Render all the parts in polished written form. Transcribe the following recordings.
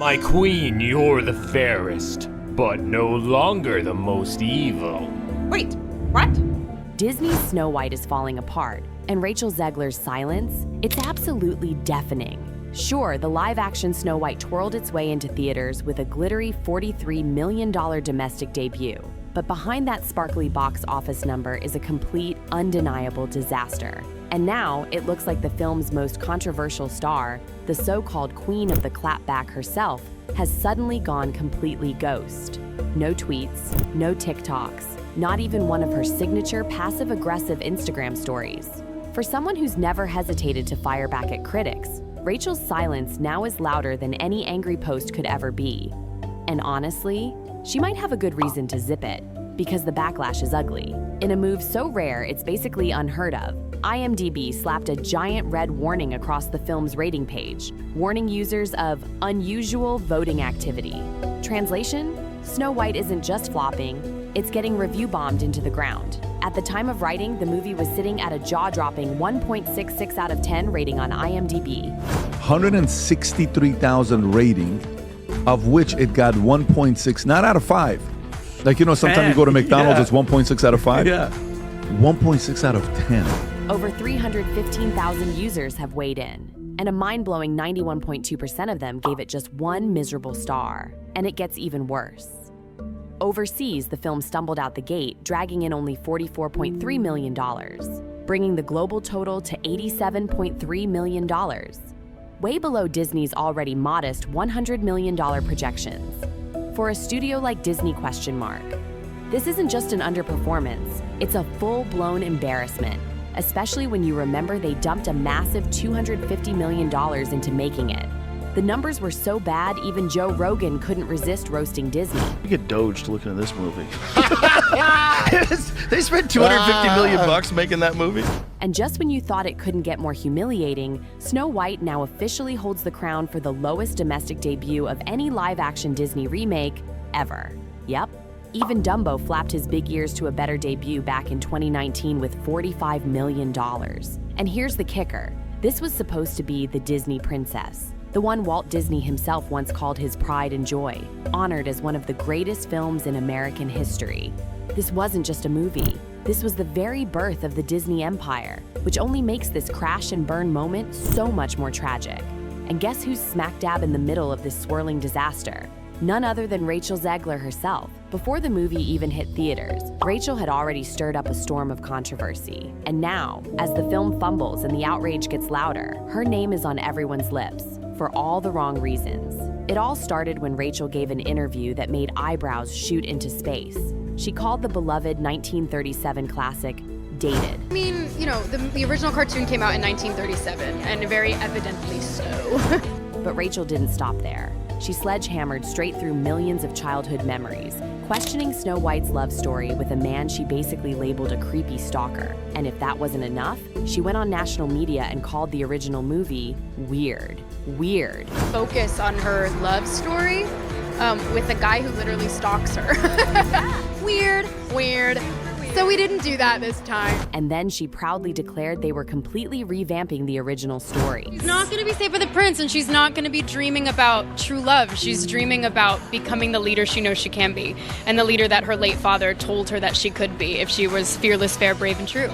My queen, you're the fairest, but no longer the most evil. Wait, what? Disney's Snow White is falling apart, and Rachel Zegler's silence, it's absolutely deafening. Sure, the live-action Snow White twirled its way into theaters with a glittery $43 million domestic debut. But behind that sparkly box office number is a complete, undeniable disaster. And now, it looks like the film's most controversial star, the so-called queen of the clapback herself, has suddenly gone completely ghost. No tweets, no TikToks, not even one of her signature passive-aggressive Instagram stories. For someone who's never hesitated to fire back at critics, Rachel's silence now is louder than any angry post could ever be. And honestly, she might have a good reason to zip it, because the backlash is ugly. In a move so rare it's basically unheard of, IMDb slapped a giant red warning across the film's rating page, warning users of unusual voting activity. Translation? Snow White isn't just flopping, it's getting review bombed into the ground. At the time of writing, the movie was sitting at a jaw-dropping 1.66 out of 10 rating on IMDb. 163,000 rating, of which it got 1.6, not out of 5. Like, sometimes you go to McDonald's, it's 1.6 out of 5. Yeah. 1.6 out of 10. Over 315,000 users have weighed in, and a mind-blowing 91.2% of them gave it just one miserable star. And it gets even worse. Overseas, the film stumbled out the gate, dragging in only $44.3 million, bringing the global total to $87.3 million, way below Disney's already modest $100 million projections. For a studio like Disney ? This isn't just an underperformance, it's a full-blown embarrassment, especially when you remember they dumped a massive $250 million into making it. The numbers were so bad, even Joe Rogan couldn't resist roasting Disney. You get doged looking at this movie. They spent $250 million making that movie. And just when you thought it couldn't get more humiliating, Snow White now officially holds the crown for the lowest domestic debut of any live-action Disney remake ever. Yep. Even Dumbo flapped his big ears to a better debut back in 2019 with $45 million. And here's the kicker. This was supposed to be the Disney princess. The one Walt Disney himself once called his pride and joy, honored as one of the greatest films in American history. This wasn't just a movie. This was the very birth of the Disney empire, which only makes this crash and burn moment so much more tragic. And guess who's smack dab in the middle of this swirling disaster? None other than Rachel Zegler herself. Before the movie even hit theaters, Rachel had already stirred up a storm of controversy. And now, as the film fumbles and the outrage gets louder, her name is on everyone's lips, for all the wrong reasons. It all started when Rachel gave an interview that made eyebrows shoot into space. She called the beloved 1937 classic dated. I mean, the original cartoon came out in 1937, and very evidently so. But Rachel didn't stop there. She sledgehammered straight through millions of childhood memories, questioning Snow White's love story with a man she basically labeled a creepy stalker. And if that wasn't enough, she went on national media and called the original movie weird. Weird. Focus on her love story with a guy who literally stalks her. Weird. So we didn't do that this time. And then she proudly declared they were completely revamping the original story. She's not going to be safe with the prince, and she's not going to be dreaming about true love. She's dreaming about becoming the leader she knows she can be, and the leader that her late father told her that she could be if she was fearless, fair, brave, and true.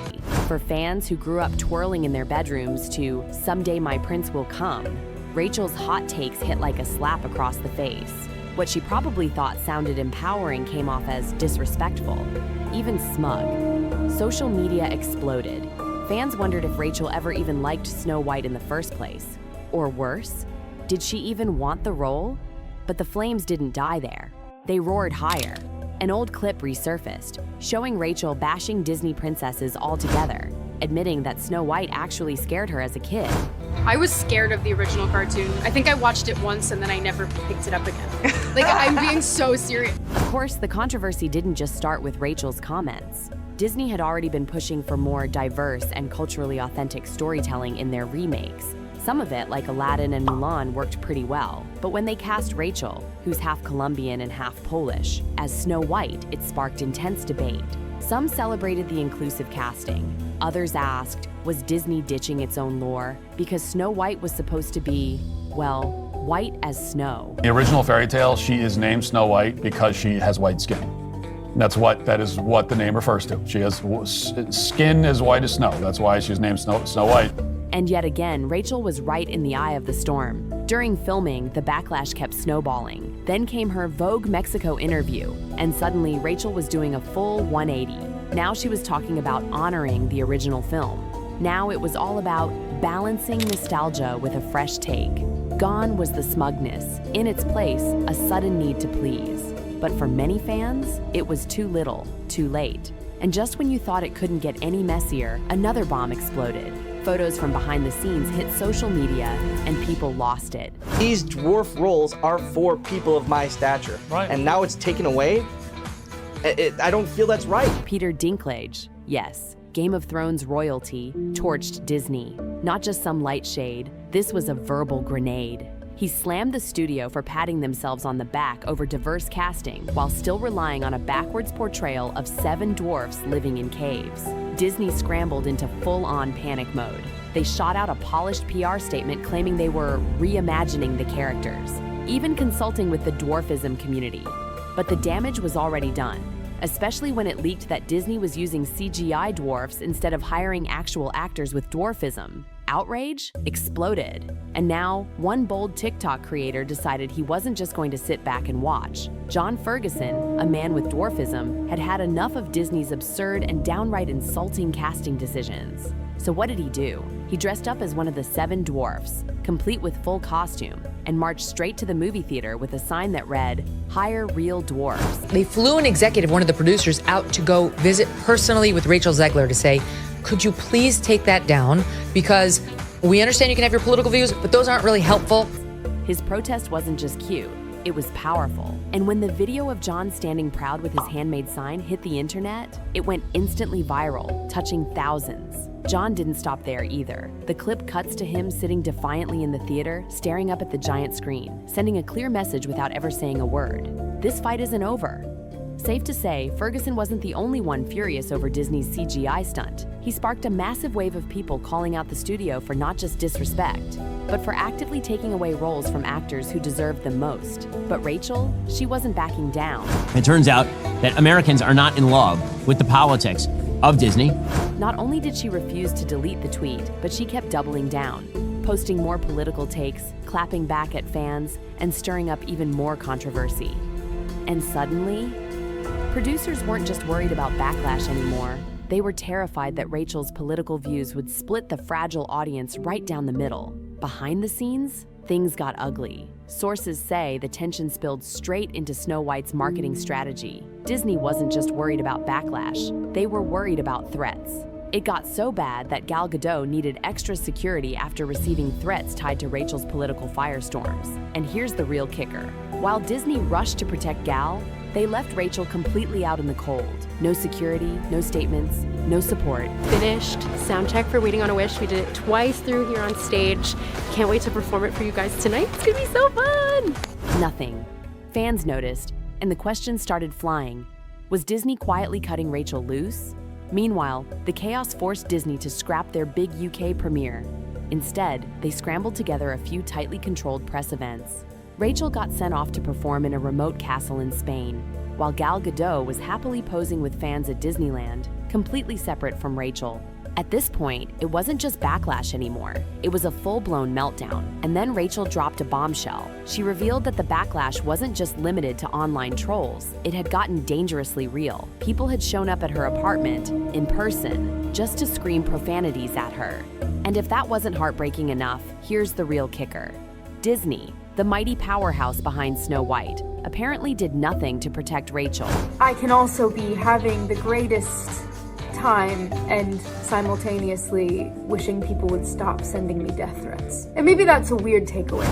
For fans who grew up twirling in their bedrooms to "Someday My Prince Will Come," Rachel's hot takes hit like a slap across the face. What she probably thought sounded empowering came off as disrespectful, even smug. Social media exploded. Fans wondered if Rachel ever even liked Snow White in the first place. Or worse, did she even want the role? But the flames didn't die there. They roared higher. An old clip resurfaced, showing Rachel bashing Disney princesses altogether, admitting that Snow White actually scared her as a kid. I was scared of the original cartoon. I think I watched it once and then I never picked it up again. I'm being so serious. Of course, the controversy didn't just start with Rachel's comments. Disney had already been pushing for more diverse and culturally authentic storytelling in their remakes. Some of it, like Aladdin and Mulan, worked pretty well. But when they cast Rachel, who's half Colombian and half Polish, as Snow White, it sparked intense debate. Some celebrated the inclusive casting. Others asked, was Disney ditching its own lore? Because Snow White was supposed to be, well, white as snow. The original fairy tale, she is named Snow White because she has white skin. That is what the name refers to. She has skin as white as snow. That's why she's named Snow White. And yet again, Rachel was right in the eye of the storm. During filming, the backlash kept snowballing. Then came her Vogue Mexico interview, and suddenly Rachel was doing a full 180. Now she was talking about honoring the original film. Now it was all about balancing nostalgia with a fresh take. Gone was the smugness. In its place, a sudden need to please. But for many fans, it was too little, too late. And just when you thought it couldn't get any messier, another bomb exploded. Photos from behind the scenes hit social media, and people lost it. These dwarf roles are for people of my stature. Right. And now it's taken away. I don't feel that's right. Peter Dinklage, yes, Game of Thrones royalty, torched Disney. Not just some light shade, this was a verbal grenade. He slammed the studio for patting themselves on the back over diverse casting while still relying on a backwards portrayal of 7 dwarfs living in caves. Disney scrambled into full-on panic mode. They shot out a polished PR statement claiming they were reimagining the characters, even consulting with the dwarfism community. But the damage was already done, especially when it leaked that Disney was using CGI dwarfs instead of hiring actual actors with dwarfism. Outrage exploded. And now, one bold TikTok creator decided he wasn't just going to sit back and watch. John Ferguson, a man with dwarfism, had had enough of Disney's absurd and downright insulting casting decisions. So what did he do? He dressed up as one of the 7 dwarfs, complete with full costume, and marched straight to the movie theater with a sign that read, "Hire real dwarfs." They flew an executive, one of the producers, out to go visit personally with Rachel Zegler to say, could you please take that down? Because we understand you can have your political views, but those aren't really helpful. His protest wasn't just cute, it was powerful. And when the video of John standing proud with his handmade sign hit the internet, it went instantly viral, touching thousands. John didn't stop there either. The clip cuts to him sitting defiantly in the theater, staring up at the giant screen, sending a clear message without ever saying a word. This fight isn't over. Safe to say, Ferguson wasn't the only one furious over Disney's CGI stunt. He sparked a massive wave of people calling out the studio for not just disrespect, but for actively taking away roles from actors who deserved them most. But Rachel, she wasn't backing down. It turns out that Americans are not in love with the politics of Disney. Not only did she refuse to delete the tweet, but she kept doubling down, posting more political takes, clapping back at fans, and stirring up even more controversy. And suddenly, producers weren't just worried about backlash anymore. They were terrified that Rachel's political views would split the fragile audience right down the middle. Behind the scenes, things got ugly. Sources say the tension spilled straight into Snow White's marketing strategy. Disney wasn't just worried about backlash, they were worried about threats. It got so bad that Gal Gadot needed extra security after receiving threats tied to Rachel's political firestorms. And here's the real kicker. While Disney rushed to protect Gal, they left Rachel completely out in the cold. No security, no statements, no support. Finished sound check for Waiting on a Wish. We did it twice through here on stage. Can't wait to perform it for you guys tonight. It's gonna be so fun. Nothing. Fans noticed, and the questions started flying. Was Disney quietly cutting Rachel loose? Meanwhile, the chaos forced Disney to scrap their big UK premiere. Instead, they scrambled together a few tightly controlled press events. Rachel got sent off to perform in a remote castle in Spain, while Gal Gadot was happily posing with fans at Disneyland, completely separate from Rachel. At this point, it wasn't just backlash anymore. It was a full-blown meltdown. And then Rachel dropped a bombshell. She revealed that the backlash wasn't just limited to online trolls. It had gotten dangerously real. People had shown up at her apartment, in person, just to scream profanities at her. And if that wasn't heartbreaking enough, here's the real kicker. Disney, the mighty powerhouse behind Snow White, apparently did nothing to protect Rachel. I can also be having the greatest time and simultaneously wishing people would stop sending me death threats. And maybe that's a weird takeaway.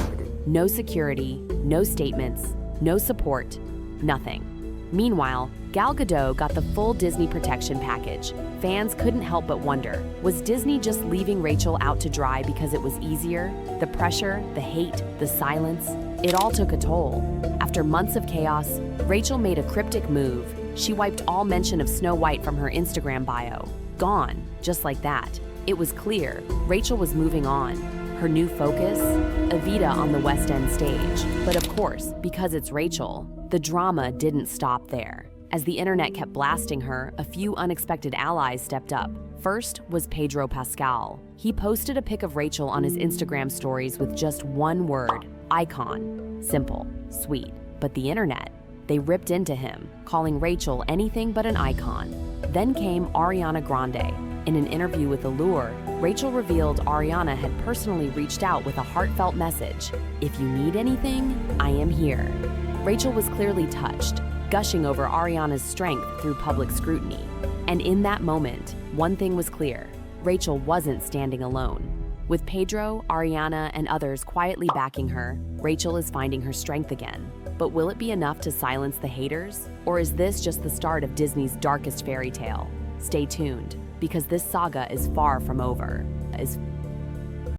No security, no statements, no support, nothing. Meanwhile, Gal Gadot got the full Disney protection package. Fans couldn't help but wonder, was Disney just leaving Rachel out to dry because it was easier? The pressure, the hate, the silence, it all took a toll. After months of chaos, Rachel made a cryptic move. She wiped all mention of Snow White from her Instagram bio. Gone, just like that. It was clear, Rachel was moving on. Her new focus? Evita on the West End stage. But of course, because it's Rachel, the drama didn't stop there. As the internet kept blasting her, a few unexpected allies stepped up. First was Pedro Pascal. He posted a pic of Rachel on his Instagram stories with just one word, icon. Simple, sweet. But the internet, they ripped into him, calling Rachel anything but an icon. Then came Ariana Grande. In an interview with Allure, Rachel revealed Ariana had personally reached out with a heartfelt message. If you need anything, I am here. Rachel was clearly touched, gushing over Ariana's strength through public scrutiny. And in that moment, one thing was clear. Rachel wasn't standing alone. With Pedro, Ariana, and others quietly backing her, Rachel is finding her strength again. But will it be enough to silence the haters? Or is this just the start of Disney's darkest fairy tale? Stay tuned, because this saga is far from over.